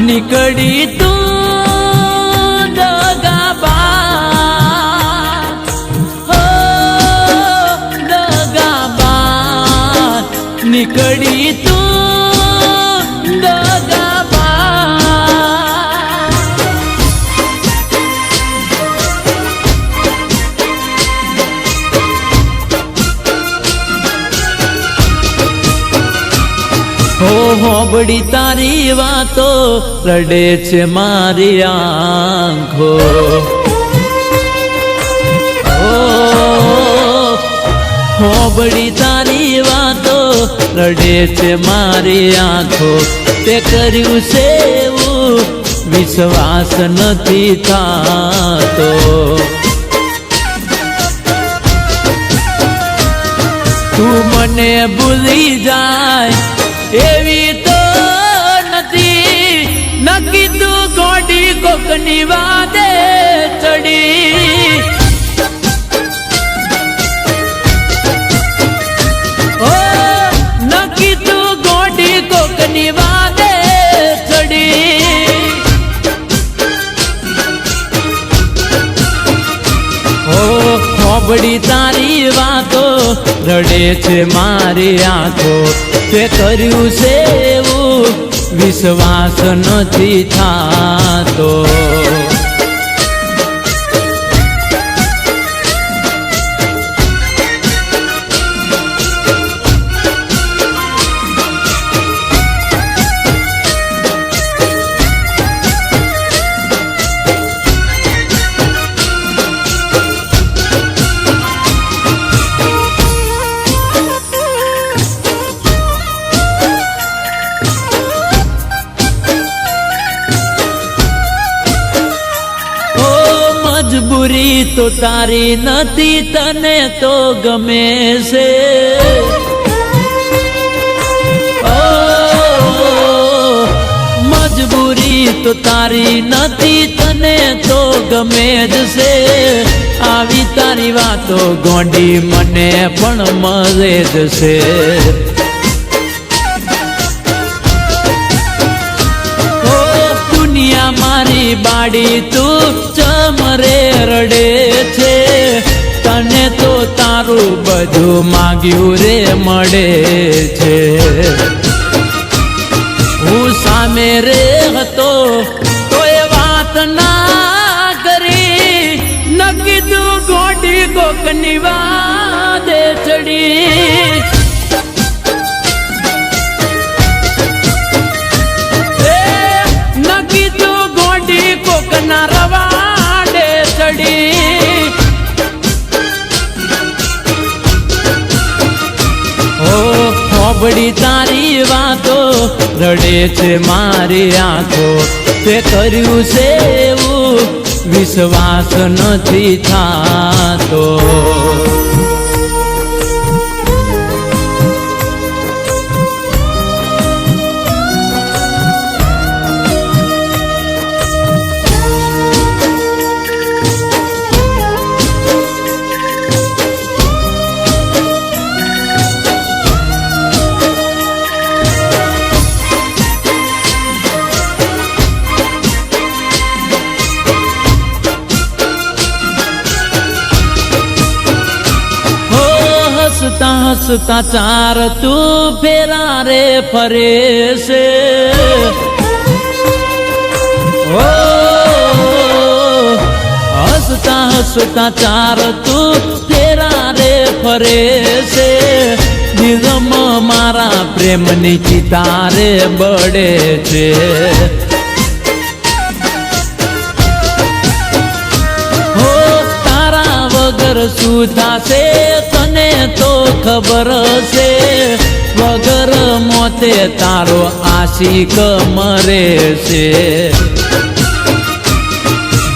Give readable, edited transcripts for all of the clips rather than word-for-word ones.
નીકળી તું દગાબાજ, હો દગાબાજ, નીકળી તું દગાબાજ. હો હોબડી તારી વાતો રડે છે મારી આંખો, હોબડી તારી વાતો રડે છે મારી આંખો. તે કર્યું છે એવું વિશ્વાસ નથી થાતો. તું મને ભૂલી જાય એવી તો નથી, નક્કી તું ગોડી કોકની વાદે ચડી. ઓ નક્કી તું ગોડી કોકની વાદે ચડી. ઓ હોબડી તારી વાતો રડે છે મારી આંખો. તે કર્યું છે એવું વિશ્વાસ નથી થાતો. મજબૂરી તો તારી નથી, તને તો ગમે છે. ઓ મજબૂરી તો તારી નથી, તને તો ગમે જ છે. આવી તારી વાતો ગોંડી મને પણ મળે જ છે. દુનિયા મારી બાડી તું ચમરે રડે છે. તને તો તારું બધું માગ્યું રે મળે છે. હું સામે રે હતો તો એ વાત ના કરી, નક્કી તું ગોડી કોકની વાદે ચડી. નક્કી તું ગોડી કોકના રવાડે ચડી. ઓ હોબડી તારી વાતો રડે છે મારી આંખો. તે કર્યું છે એવું વિશ્વાસ નથી થાતો. હસતા હસતા ચાર તું ફેરા રે ફરે છે. ઓ હસતા હસતા ચાર તું ફેરા રે ફરે છે. દિલમાં મારા પ્રેમની ચિતા રે બળે છે. હો તારા વગર શું થાશે તને તો ખબર છે. વગર મોતે તારો આશિક મરે છે.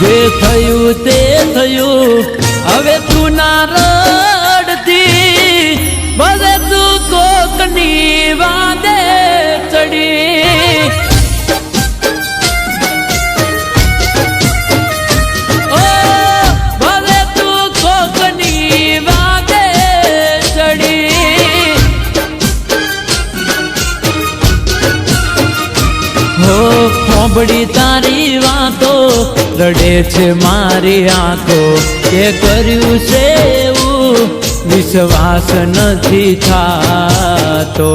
જે થયું તે થયું, હવે તું ના રડતી, ભલે તું કોકની વાદે ચડી. ઓ ભલે તું કોકની વાદે ચડી. સાંભળી તારી વાતો રડે છે મારી આંખો કે કર્યું છે એવું વિશ્વાસ નથી થાતો.